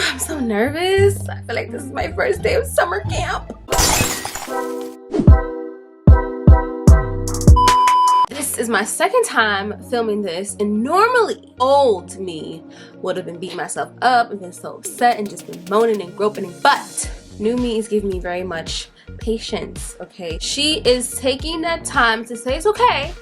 I'm so nervous. I feel like this is my first day of summer camp. This is my second time filming this, and normally old me would have been beating myself up and been so upset and just been moaning and groping, but new me is giving me very much patience. Okay, she is taking that time to say it's okay,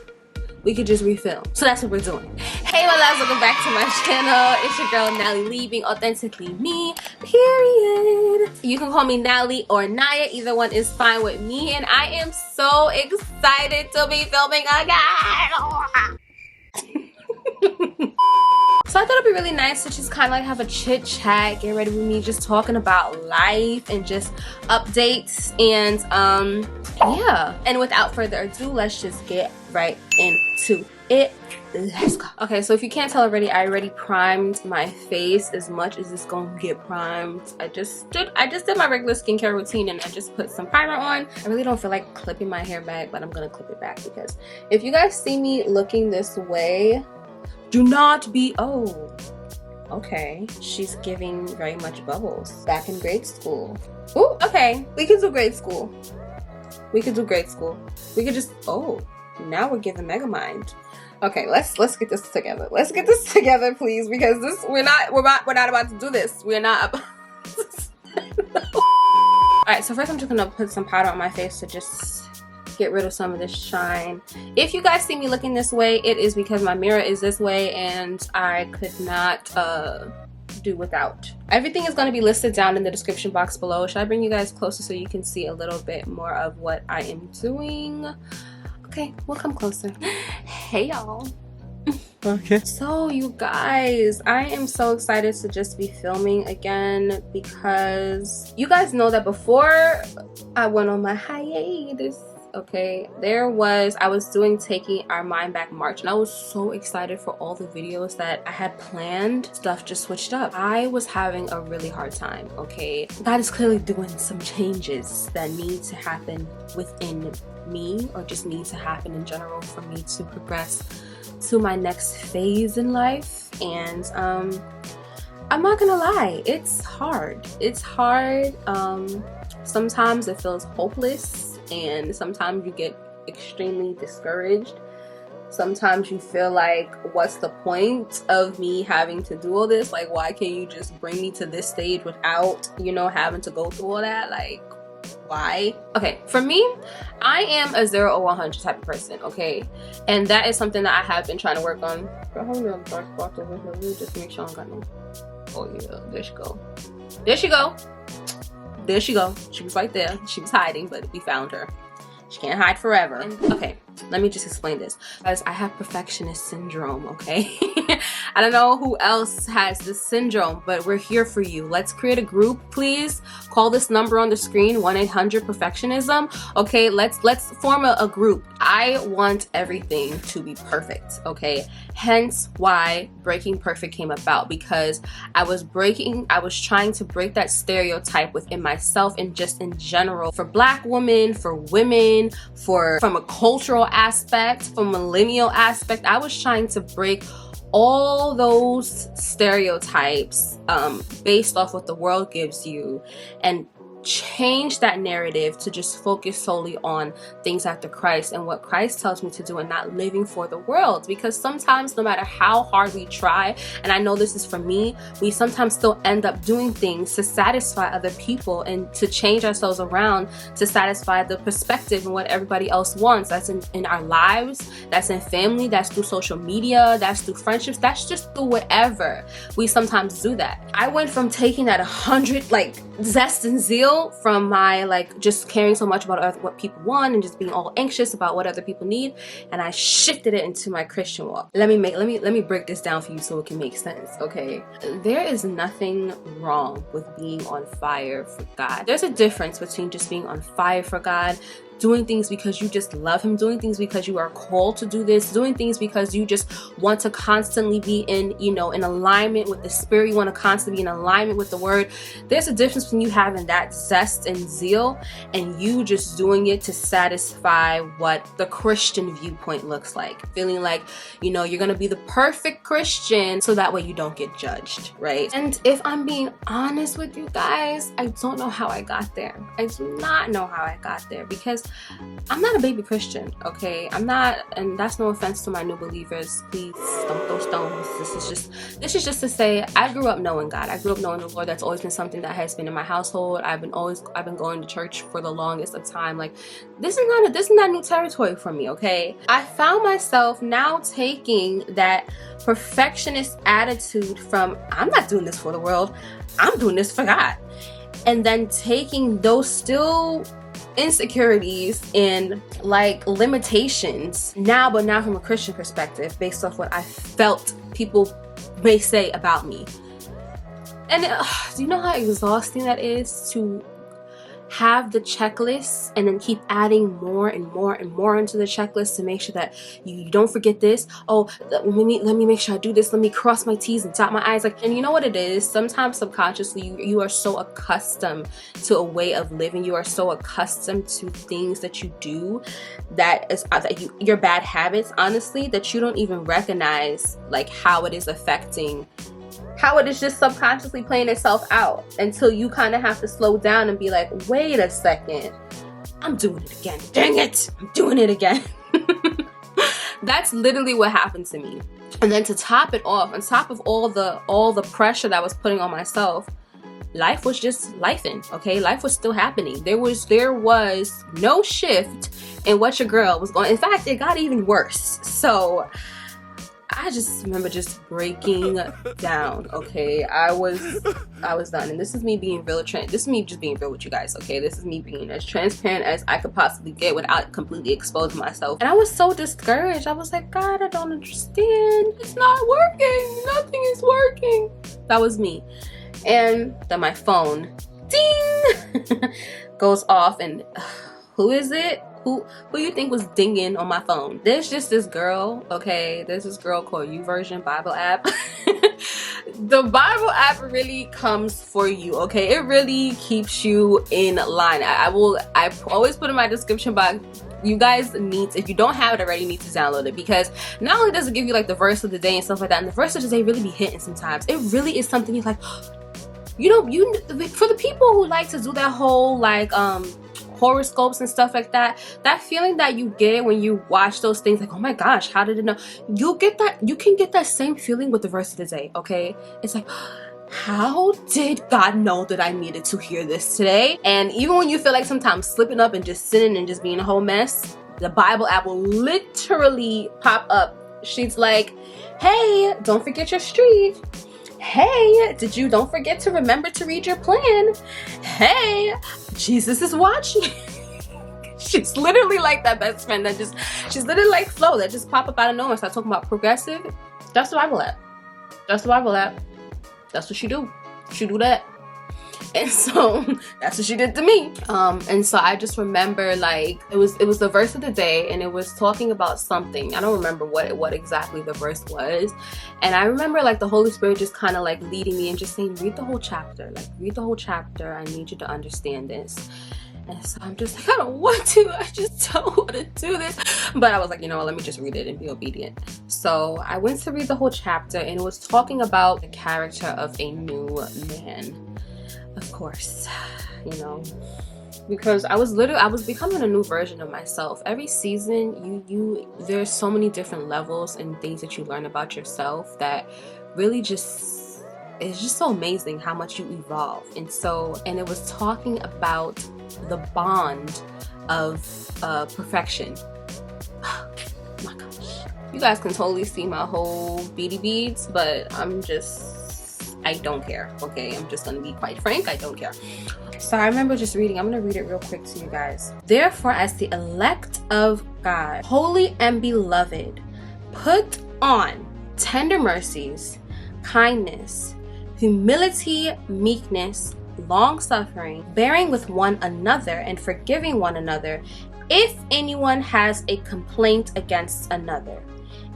we could just refilm. So that's what we're doing. Hey my loves, welcome back to my channel. It's your girl Nally Lee, being authentically me, period. You can call me Nally or Naya, either one is fine with me, and I am so excited to be filming again. So I thought it'd be really nice to just kind of like have a chit chat, get ready with me, just talking about life and just updates, and yeah. And without further ado, let's just get right into it. Let's go. Okay, so if you can't tell already, I already primed my face as much as it's gonna get primed. I just did my regular skincare routine, and I just put some primer on. I really don't feel like clipping my hair back, but I'm gonna clip it back because if you guys see me looking this way, do not be, oh, okay, she's giving very much bubbles. Back in grade school. Ooh, okay, we can do grade school. We could do grade school. We could just, oh, now we're giving Megamind. Okay, let's get this together. Let's get this together, please, because this we're not about to do this. We're not about Alright, so first I'm just gonna put some powder on my face to just get rid of some of this shine. If you guys see me looking this way, it is because my mirror is this way and I could not do without. Everything is going to be listed down in the description box below. Should I bring you guys closer so you can see a little bit more of what I am doing? Okay, we'll come closer. Hey y'all. Okay. So you guys, I am so excited to just be filming again, because you guys know that before I went on my hiatus, okay, I was doing Taking Our Mind Back March, and I was so excited for all the videos that I had planned. Stuff just switched up. I was having a really hard time, okay? God is clearly doing some changes that need to happen within me, or just need to happen in general for me to progress to my next phase in life. And I'm not gonna lie, it's hard. It's hard. Sometimes it feels hopeless, and sometimes you get extremely discouraged. Sometimes you feel like, what's the point of me having to do all this? Like, why can't you just bring me to this stage without, you know, having to go through all that? Like, why? Okay, for me, I am a 0 or 100 type of person, okay? And that is something that I have been trying to work on. I have a dark spot over here. Let me just make sure I don't got no. Oh yeah, there she go. There she go. There she go. She was right there. She was hiding, but we found her. She can't hide forever. Okay, let me just explain this. Guys, I have perfectionist syndrome, okay? I don't know who else has this syndrome, but we're here for you. Let's create a group, please. Call this number on the screen, 1-800-perfectionism. Okay, let's form a group. I want everything to be perfect, okay? Hence why Breaking Perfect came about, because I was trying to break that stereotype within myself and just in general, for Black women, for women, from a cultural aspect, from a millennial aspect. I was trying to break all those stereotypes based off what the world gives you, and change that narrative to just focus solely on things after Christ and what Christ tells me to do, and not living for the world. Because sometimes, no matter how hard we try, and I know this is for me, we sometimes still end up doing things to satisfy other people and to change ourselves around to satisfy the perspective and what everybody else wants. That's in our lives, that's in family, that's through social media, that's through friendships, that's just through whatever. We sometimes do that. I went from taking that 100 like zest and zeal from my like just caring so much about what people want and just being all anxious about what other people need, and I shifted it into my Christian walk. Let me break this down for you so it can make sense, okay? There is nothing wrong with being on fire for God. There's a difference between just being on fire for God, doing things because you just love him, doing things because you are called to do this, doing things because you just want to constantly be in, you know, in alignment with the spirit. You want to constantly be in alignment with the word. There's a difference between you having that zest and zeal and you just doing it to satisfy what the Christian viewpoint looks like. Feeling like, you know, you're going to be the perfect Christian so that way you don't get judged, right? And if I'm being honest with you guys, I don't know how I got there. I do not know how I got there because I'm not a baby Christian, okay? I'm not, and that's no offense to my new believers. Please don't throw stones. This is just to say I grew up knowing God. I grew up knowing the Lord. That's always been something that has been in my household. I've been going to church for the longest of time. Like this is not new territory for me, okay? I found myself now taking that perfectionist attitude from I'm not doing this for the world, I'm doing this for God. And then taking those still insecurities and like limitations now, but now from a Christian perspective, based off what I felt people may say about me. And do you know how exhausting that is to have the checklist and then keep adding more and more and more into the checklist to make sure that you don't forget this. Oh, let me make sure I do this. Let me cross my T's and dot my I's. Like, and you know what it is? Sometimes subconsciously you are so accustomed to a way of living. You are so accustomed to things that you do your bad habits, honestly, that you don't even recognize like how it is affecting, how it is just subconsciously playing itself out until you kind of have to slow down and be like, wait a second, I'm doing it again. Dang it, I'm doing it again. That's literally what happened to me. And then to top it off, on top of all the pressure that I was putting on myself, life was just lifing, okay? Life was still happening. There was no shift in what your girl was going. In fact, it got even worse. So I just remember just breaking down, okay? I was done. And this is me being real. This is me just being real with you guys, okay? This is me being as transparent as I could possibly get without completely exposing myself. And I was so discouraged. I was like, God, I don't understand. It's not working. Nothing is working. That was me. And then my phone, ding, goes off. And who is it? Who you think was dinging on my phone? There's just this girl, okay? There's this girl called YouVersion Bible app. The Bible app really comes for you, okay? It really keeps you in line. I always put in my description box, you guys need, if you don't have it already, you need to download it, because not only does it give you like the verse of the day and stuff like that, and the verse of the day really be hitting sometimes. It really is something you're like, you know, for the people who like to do that whole like horoscopes and stuff like that, that feeling that you get when you watch those things, like, oh my gosh, how did it know? You can get that same feeling with the verse of the day, okay? It's like, how did God know that I needed to hear this today? And even when you feel like sometimes slipping up and just sitting and just being a whole mess, the Bible app will literally pop up. She's like, hey, don't forget your street. Hey, don't forget to remember to read your plan. Hey, Jesus is watching. She's literally like that best friend that she's literally like Flo that just pop up out of nowhere and start talking about progressive. That's the Bible app. That's the Bible app. That's what she do. She do that. And so that's what she did to me. And so I just remember, like, it was the verse of the day, and it was talking about something. I don't remember what exactly the verse was. And I remember like the Holy Spirit just kind of like leading me and just saying, read the whole chapter. Like, read the whole chapter. I need you to understand this. And so I'm just like, I don't want to. I just don't want to do this. But I was like, you know what, let me just read it and be obedient. So I went to read the whole chapter, and it was talking about the character of a new man. Of course, you know, because I was becoming a new version of myself. Every season, there's so many different levels and things that you learn about yourself that really it's just so amazing how much you evolve. And it was talking about the bond of perfection. Oh my gosh, you guys can totally see my whole beady beads, but I don't care, okay? I'm just gonna be quite frank, I don't care. So I remember just reading, I'm gonna read it real quick to you guys. Therefore, as the elect of God, holy and beloved, put on tender mercies, kindness, humility, meekness, long-suffering, bearing with one another and forgiving one another. If anyone has a complaint against another,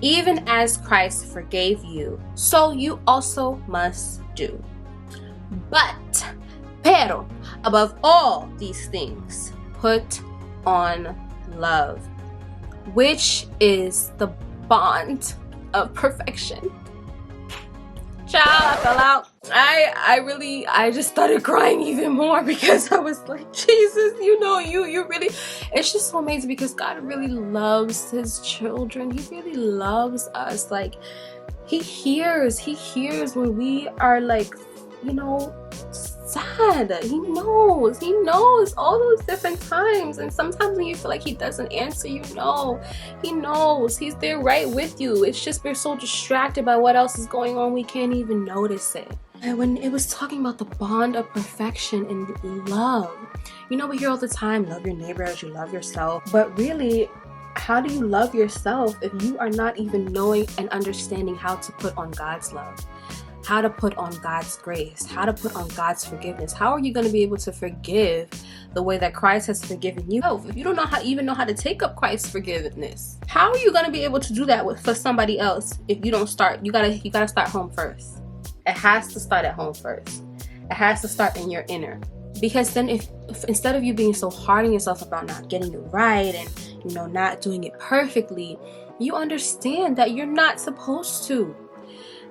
even as Christ forgave you, so you also must do. Pero, above all these things, put on love, which is the bond of perfection. Child, I fell out. I just started crying even more because I was like, Jesus, you really, it's just so amazing because God really loves his children. He really loves us. Like, he hears when we are like, sad. He knows all those different times, and sometimes when you feel like he doesn't answer, he knows. He's there right with you. It's just we're so distracted by what else is going on, we can't even notice it. And when it was talking about the bond of perfection and love, we hear all the time, love your neighbor as you love yourself, but really, how do you love yourself if you are not even knowing and understanding how to put on God's love? How to put on God's grace, how to put on God's forgiveness? How are you going to be able to forgive the way that Christ has forgiven you? If you don't know how to take up Christ's forgiveness, how are you going to be able to do that for somebody else if you don't start? You gotta start home first. It has to start at home first. It has to start in your inner. Because then if instead of you being so hard on yourself about not getting it right and not doing it perfectly, you understand that you're not supposed to.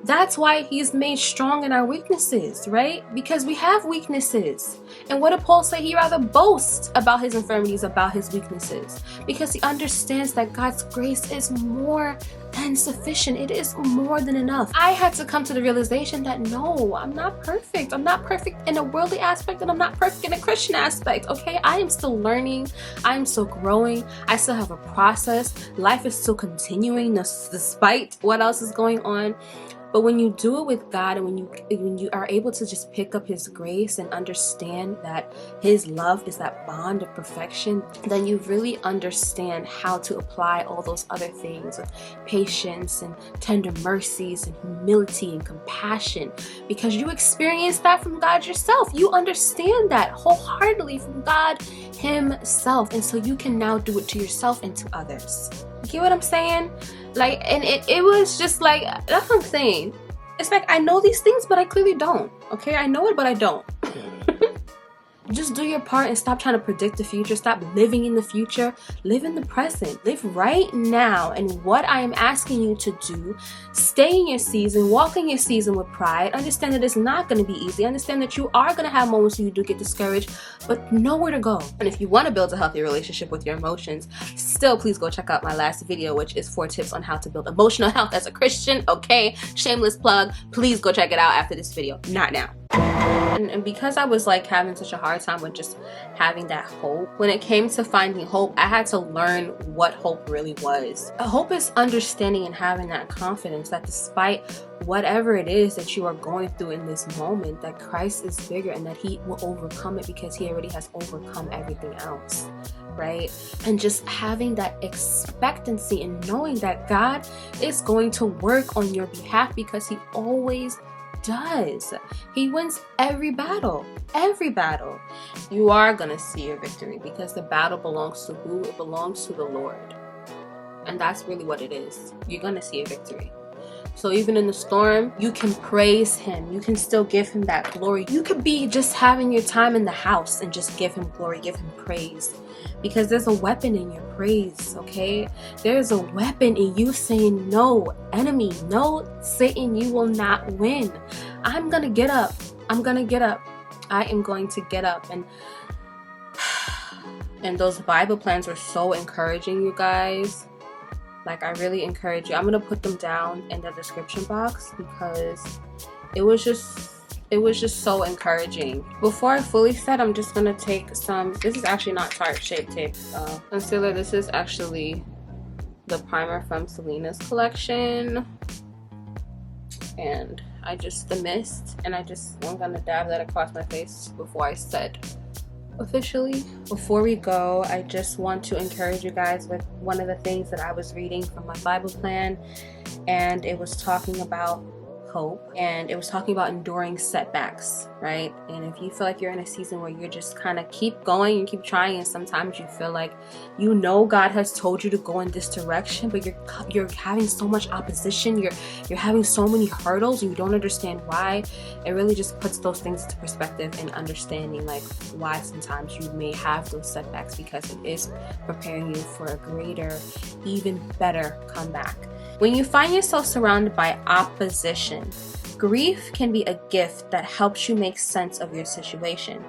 That's why he's made strong in our weaknesses, right? Because we have weaknesses. And what did Paul say? He rather boast about his infirmities, about his weaknesses, because he understands that God's grace is more than sufficient. It is more than enough. I had to come to the realization that no, I'm not perfect. I'm not perfect in a worldly aspect, and I'm not perfect in a Christian aspect, okay? I am still learning. I am still growing. I still have a process. Life is still continuing despite what else is going on. But when you do it with God, and when you are able to just pick up his grace and understand that his love is that bond of perfection, then you really understand how to apply all those other things with patience and tender mercies and humility and compassion, because you experience that from God yourself. You understand that wholeheartedly from God himself, and so you can now do it to yourself and to others. You get what I'm saying? Like, and it was just like, that's what I'm saying. It's like, I know these things, but I clearly don't. Okay, I know it, but I don't. Just do your part and stop trying to predict the future. Stop living in the future. Live in the present. Live right now. And what I am asking you to do, stay in your season, walk in your season with pride. Understand that it's not going to be easy. Understand that you are going to have moments where you do get discouraged, but know where to go. And if you want to build a healthy relationship with your emotions, still please go check out my last video, which is 4 tips on how to build emotional health as a Christian. Okay, shameless plug. Please go check it out after this video, not now. And because I was like having such a hard time with just having that hope, when it came to finding hope, I had to learn what hope really was. Hope is understanding and having that confidence that despite whatever it is that you are going through in this moment, that Christ is bigger and that he will overcome it because he already has overcome everything else. Right? And just having that expectancy and knowing that God is going to work on your behalf, because he always does. He wins every battle. Every battle. You are gonna see your victory, because the battle belongs to who? It belongs to the Lord. And that's really what it is. You're gonna see a victory. So even in the storm, you can praise him. You can still give him that glory. You could be just having your time in the house and just give him glory, give him praise. Because there's a weapon in your praise, okay? There's a weapon in you saying, no, enemy, no, Satan, you will not win. I'm gonna get up. I'm gonna get up. I am going to get up. And those Bible plans were so encouraging, you guys. Like, I really encourage you. I'm gonna put them down in the description box because it was just so encouraging. Before I fully set, I'm just gonna take some, this is actually not Tarte Shape Tape concealer. This is actually the primer from Selena's collection. And the mist, and I'm gonna dab that across my face before I set officially. Before we go, I just want to encourage you guys with one of the things that I was reading from my Bible plan, and it was talking about Hope, and it was talking about enduring setbacks, right? And if you feel like you're in a season where you're just kind of keep going and keep trying, and sometimes you feel like you know God has told you to go in this direction, but you're having so much opposition, you're having so many hurdles, and you don't understand why, it really just puts those things into perspective and understanding like why sometimes you may have those setbacks, because it is preparing you for a greater, even better comeback. When you find yourself surrounded by opposition, grief can be a gift that helps you make sense of your situation.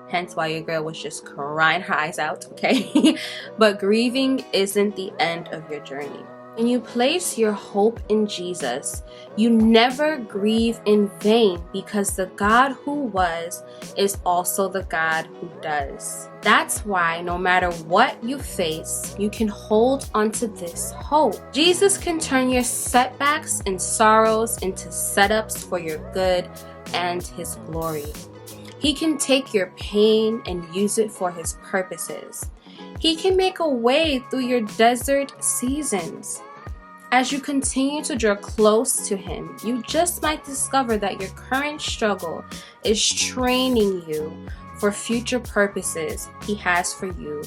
Hence why your girl was just crying her eyes out, okay? But grieving isn't the end of your journey. When you place your hope in Jesus, you never grieve in vain, because the God who was is also the God who does. That's why no matter what you face, you can hold onto this hope. Jesus can turn your setbacks and sorrows into setups for your good and His glory. He can take your pain and use it for His purposes. He can make a way through your desert seasons. As you continue to draw close to Him, you just might discover that your current struggle is training you for future purposes He has for you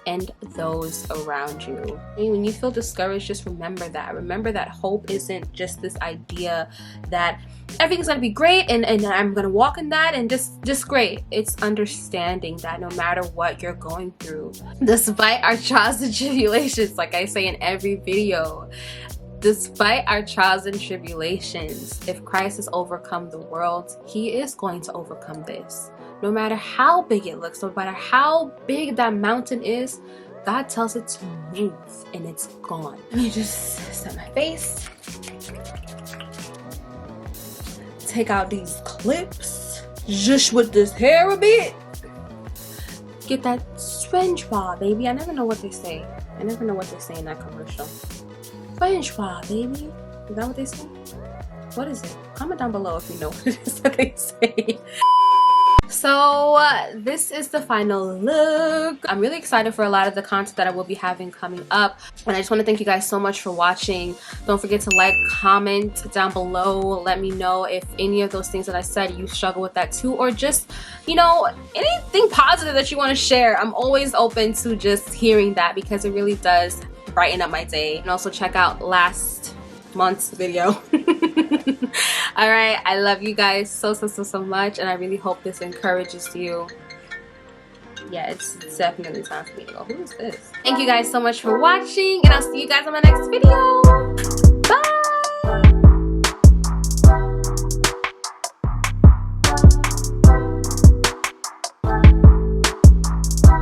and those around you. When you feel discouraged, just remember that. Remember that hope isn't just this idea that everything's gonna be great and I'm gonna walk in that and just great. It's understanding that no matter what you're going through, despite our trials and tribulations, like I say in every video, despite our trials and tribulations, if Christ has overcome the world, He is going to overcome this. No matter how big it looks, no matter how big that mountain is, God tells it to move and it's gone. Let me just set my face. Take out these clips. Just with this hair a bit. Get that SpongeBob, baby. I never know what they say. I never know what they say in that commercial. SpongeBob, baby. Is that what they say? What is it? Comment down below if you know what it is that they say. So this is the final look. I'm really excited for a lot of the content that I will be having coming up, and I just want to thank you guys so much for watching. Don't forget to like, comment down below, let me know if any of those things that I said you struggle with that too, or just, you know, anything positive that you want to share. I'm always open to just hearing that, because it really does brighten up my day. And also check out last month's video. All right, I love you guys so much, and I really hope this encourages you. Yeah, it's definitely time for me to go. Who is this? Thank you guys so much for watching, and I'll see you guys on my next video.